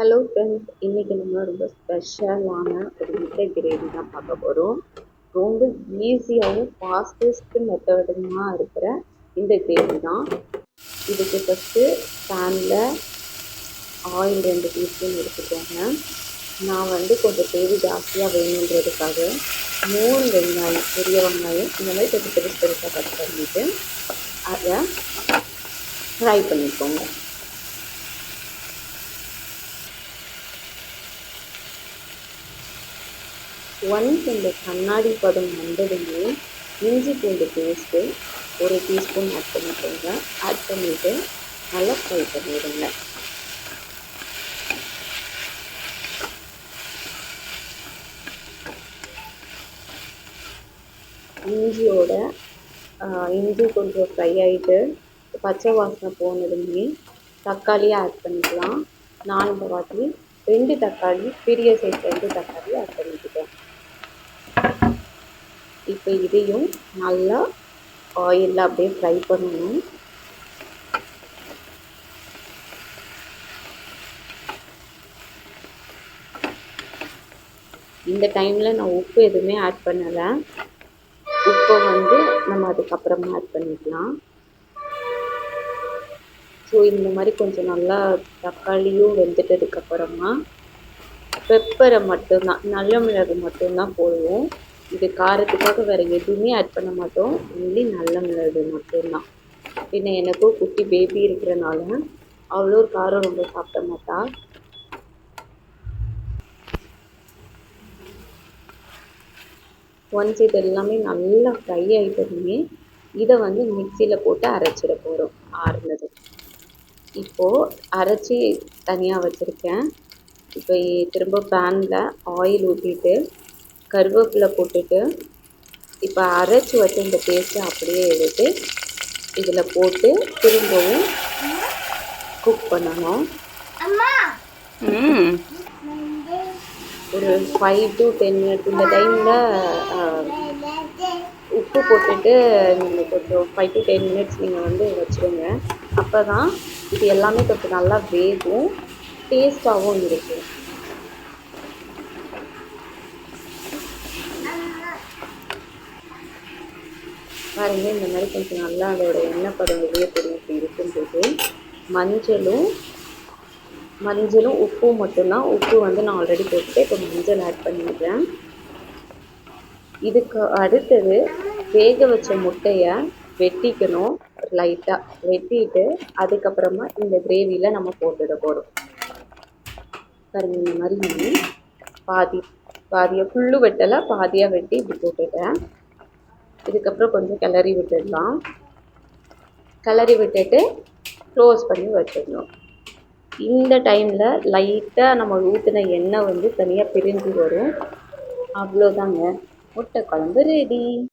Hello friends, இன்றைக்கி நம்ம ரொம்ப ஸ்பெஷலான ஒரு முட்டை கிரேவி தான் பார்க்க போகிறோம். ரொம்ப ஈஸியாகவும் ஃபாஸ்டஸ்ட் மெத்தடுமா இருக்கிற இந்த கிரேவி தான். இதுக்கு ஃபஸ்ட்டு பேனில் ஆயில் 2 டீஸ்பூன் எடுத்துக்கோங்க. நான் கொஞ்சம் கிரேவி ஜாஸ்தியாக வேணுன்றதுக்காக 3 வெங்காயம், பெரிய வெங்காயம் இந்த மாதிரி பெருசு பெருசாக கட் பண்ணிவிட்டு அதை ஃப்ரை பண்ணிக்கோங்க. ஒன்ஸ் இந்த கண்ணாடி பதம் வந்ததுமே இஞ்சி பூண்டு பேஸ்ட்டு 1 டீஸ்பூன் ஆட் பண்ணிக்கோங்க. ஆட் பண்ணிவிட்டு நல்லா ஃப்ரை பண்ணிடுங்க. இஞ்சி கொஞ்சம் ஃப்ரை ஆகிட்டு பச்சை வாசனை போனதுமே தக்காளியை ஆட் பண்ணிக்கலாம். நான் இந்த வாட்டி 2 தக்காளி, பெரிய சைஸ் 2 தக்காளி ஆட் பண்ணிக்கிட்டேன். இப்போ இதையும் நல்லா ஆயிலில் அப்படியே ஃப்ரை பண்ணணும். இந்த டைமில் நான் உப்பு எதுவுமே ஆட் பண்ணலை. உப்பை நம்ம அதுக்கப்புறமா ஆட் பண்ணிக்கலாம். ஸோ இந்த மாதிரி கொஞ்சம் நல்லா தக்காளியும் வெந்துட்டதுக்கப்புறமா பெப்பரை மட்டும்தான், நல்ல மிளகு மட்டும்தான் போடுவோம். இது காரத்துக்காக வேறு எதுவுமே ஆட் பண்ண மாட்டோம். ஒன்லி நல்ல மிளகு மட்டும்தான். பின்ன எனக்கும் குட்டி பேபி இருக்கிறனால அவ்வளோ காரம் ரொம்ப சாப்பிட மாட்டா. ஒன்ஸ் இது எல்லாமே நல்லா ஃப்ரை ஆகிட்டதுமே இதை மிக்சியில் போட்டு அரைச்சிட போகிறோம். ஆறுனது இப்போது அரைச்சி தனியாக வச்சுருக்கேன். இப்போ திரும்ப பேனில் ஆயில் ஊற்றிட்டு கருவேப்பிலை போட்டுட்டு இப்போ அரைச்சி வச்ச இந்த பேஸ்ட்டை அப்படியே எடுத்து இதில் போட்டு திரும்பவும் குக் பண்ணணும். ஒரு 5 to 10 மினிட்ஸ். இந்த டைமில் உப்பு போட்டுட்டு நீங்கள் கொஞ்சம் 5 to 10 மினிட்ஸ் நீங்கள் வச்சுருங்க. அப்போ தான் இது எல்லாமே கொஞ்சம் நல்லா வேகும், டேஸ்ட்டாகவும் இருக்கும். பாருங்க, இந்த மாதிரி கொஞ்சம் நல்லா அதோட எண்ணெய் படம் வெளியே தெரியும். இருக்கும்போது மஞ்சளும் உப்பும் மட்டும்தான். உப்பு நான் ஆல்ரெடி போட்டுட்டு இப்போ மஞ்சள் ஆட் பண்ணிடுறேன். இதுக்கு அடுத்தது வேக வச்ச முட்டையை வெட்டிக்கணும். லைட்டாக வெட்டிட்டு அதுக்கப்புறமா இந்த கிரேவியில் நம்ம போட்டுட போகிறோம். பாருங்க, இந்த மாதிரி பாதியை ஃபுல்லு வெட்டலை, பாதியாக வெட்டி இப்படி போட்டுட்டேன். இதுக்கப்புறம் கொஞ்சம் கிளறி விட்டுடலாம். கிளறி விட்டுட்டு க்ளோஸ் பண்ணி வச்சிடணும். இந்த டைமில் லைட்டாக நம்ம ஊற்றின எண்ணெய் தனியாக பிரிஞ்சு வரும். அவ்வளோதாங்க, முட்டை குழம்பு ரெடி.